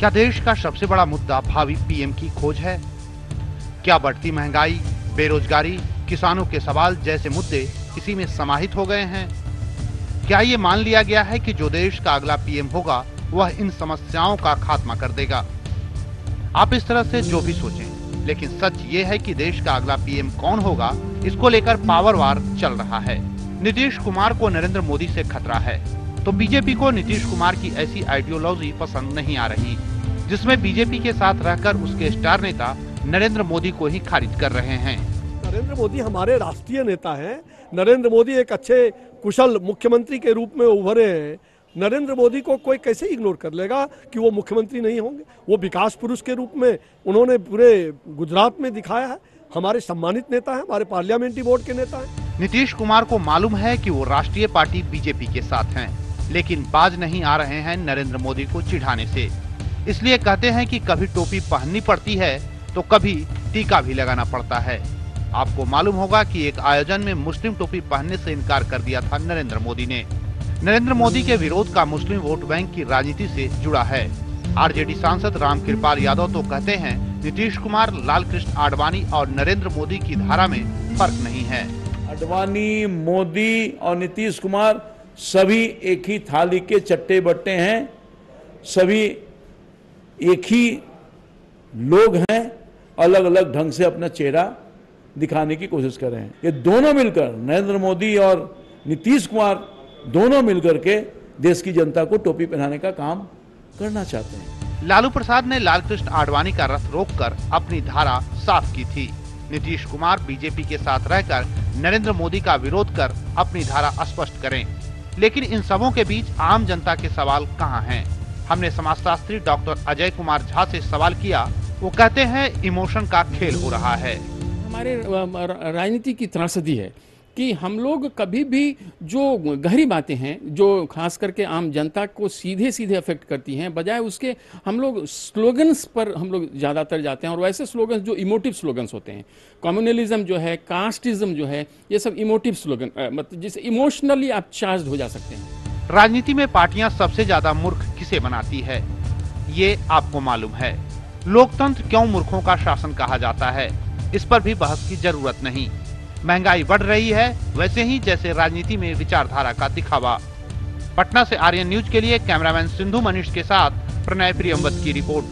क्या देश का सबसे बड़ा मुद्दा भावी पीएम की खोज है? क्या बढ़ती महंगाई, बेरोजगारी, किसानों के सवाल जैसे मुद्दे इसी में समाहित हो गए हैं? क्या ये मान लिया गया है कि जो देश का अगला पीएम होगा वह इन समस्याओं का खात्मा कर देगा? आप इस तरह से जो भी सोचें, लेकिन सच ये है कि देश का अगला पीएम कौन होगा, इसको लेकर पावर वार चल रहा है। नीतीश कुमार को नरेंद्र मोदी से खतरा है, तो बीजेपी को नीतीश कुमार की ऐसी आइडियोलॉजी पसंद नहीं आ रही, जिसमें बीजेपी के साथ रहकर उसके स्टार नेता नरेंद्र मोदी को ही खारिज कर रहे हैं। नरेंद्र मोदी हमारे राष्ट्रीय नेता हैं। नरेंद्र मोदी एक अच्छे कुशल मुख्यमंत्री के रूप में उभरे हैं। नरेंद्र मोदी को कोई कैसे इग्नोर कर लेगा कि वो मुख्यमंत्री नहीं होंगे। वो विकास पुरुष के रूप में उन्होंने पूरे गुजरात में दिखाया है। हमारे सम्मानित नेता हैं, हमारे पार्लियामेंट्री बोर्ड के नेता हैं। नीतीश कुमार को मालूम है कि वो राष्ट्रीय पार्टी बीजेपी के साथ हैं, लेकिन बाज नहीं आ रहे हैं नरेंद्र मोदी को चिढ़ाने से। इसलिए कहते हैं कि कभी टोपी पहननी पड़ती है तो कभी टीका भी लगाना पड़ता है। आपको मालूम होगा कि एक आयोजन में मुस्लिम टोपी पहनने से इनकार कर दिया था नरेंद्र मोदी ने। नरेंद्र मोदी के विरोध का मुस्लिम वोट बैंक की राजनीति से जुड़ा है। आरजेडी सांसद रामकृपाल यादव तो कहते हैं नीतीश कुमार, लालकृष्ण आडवाणी और नरेंद्र मोदी की धारा में फर्क नहीं है। आडवाणी, मोदी और नीतीश कुमार सभी एक ही थाली के चट्टे बट्टे हैं। सभी एक ही लोग हैं, अलग अलग ढंग से अपना चेहरा दिखाने की कोशिश कर रहे हैं। ये दोनों मिलकर, नरेंद्र मोदी और नीतीश कुमार दोनों मिलकर के देश की जनता को टोपी पहनाने का काम करना चाहते हैं। लालू प्रसाद ने लालकृष्ण आडवाणी का रथ रोककर अपनी धारा साफ की थी। नीतीश कुमार बीजेपी के साथ रहकर नरेंद्र मोदी का विरोध कर अपनी धारा स्पष्ट करें, लेकिन इन सबों के बीच आम जनता के सवाल कहां हैं? हमने समाजशास्त्री डॉक्टर अजय कुमार झा से सवाल किया। वो कहते हैं इमोशन का खेल हो रहा है। हमारे राजनीति की त्रासदी है कि हम लोग कभी भी जो गहरी बातें हैं, जो खास करके आम जनता को सीधे सीधे अफेक्ट करती हैं, बजाय उसके हम लोग स्लोगन्स पर हम लोग ज़्यादातर जाते हैं। और वैसे स्लोगन्स जो इमोटिव स्लोगन्स होते हैं, कम्युनलिज्म जो है, कास्टिज्म जो है, ये सब इमोटिव स्लोगन, मतलब जिससे इमोशनली आप चार्ज हो जा सकते हैं। राजनीति में पार्टियां सबसे ज्यादा मूर्ख किसे बनाती है, ये आपको मालूम है। लोकतंत्र क्यों मूर्खों का शासन कहा जाता है, इस पर भी बहस की जरूरत नहीं। महंगाई बढ़ रही है वैसे ही जैसे राजनीति में विचारधारा का दिखावा। पटना से आर्यन न्यूज के लिए कैमरामैन सिंधु मनीष के साथ प्रणय प्रियमवत की रिपोर्ट।